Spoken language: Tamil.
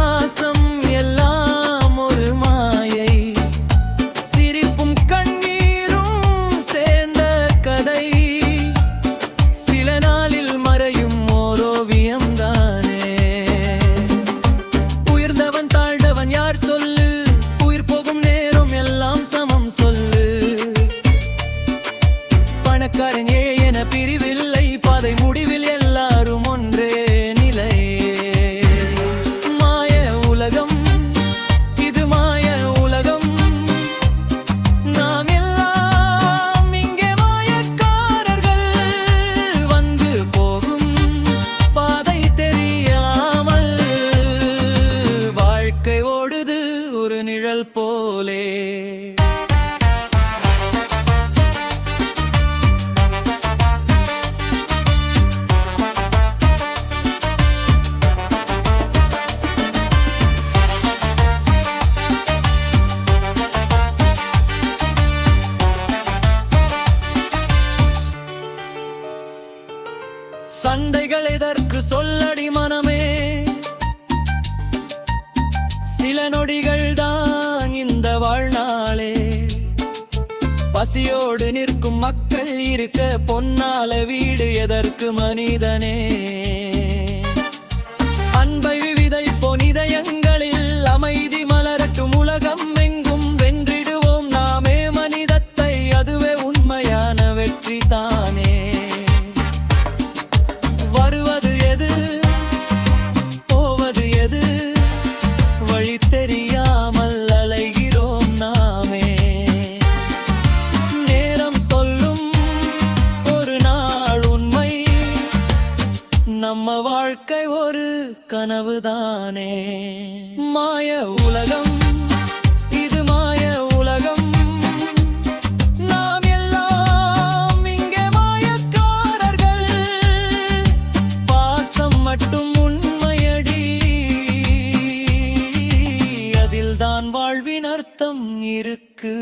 பாசம் எல்லாம் ஒரு மாயை, சிரிப்பும் கண்ணீரும் சேர்ந்த கதை, சில நாளில் மறையும் ஓர் ஓவியம்தானே. உயர்ந்தவன் தாழ்ந்தவன் யார் சொல்லு, உயிர் போகும் நேரம் எல்லாம் சமம் சொல்லு. பணக்காரன் ஏழை என பிரிவில்லை, பாதை முடிவில் எல்லாரும் ஒன்றே நிலை. மாய உலகம் இது, மாய உலகம். நாம் எல்லாம் இங்கே மாயக்காரர்கள், வந்து போகும் பாதை தெரியாமல் வாழ்க்கை ஓடுது ஒரு நிழல் போலே. சண்டைகள் எதற்கு சொல்லடி மனமே, சில நொடிகள் தான் இந்த வாழ்நாளே. பசியோடு நிற்கும் மக்கள் இருக்க பொன்னால வீடு எதற்கு மனிதனே. அன்பை விதைப்போம் இதயங்களில், அமைதி மலரட்டும் உலகம் எங்கும். வென்றிடுவோம் நாமே மனிதத்தை, அதுவே உண்மையான வெற்றி தானே. வருவது எது போவது எது, வழி தெரியாமல் அலைகிறோம் நாமே. நேரம் சொல்லும் ஒரு நாள் உண்மை, நம்ம வாழ்க்கை ஒரு கனவுதானே. மாய உலகம் இது, மாய உலகம். நாம் எல்லாம் இங்கே மாயக்காரர்கள், பாசம் மட்டும் உண்மையடி, அதில்தான் வாழ்வின் அர்த்தம் இருக்கு.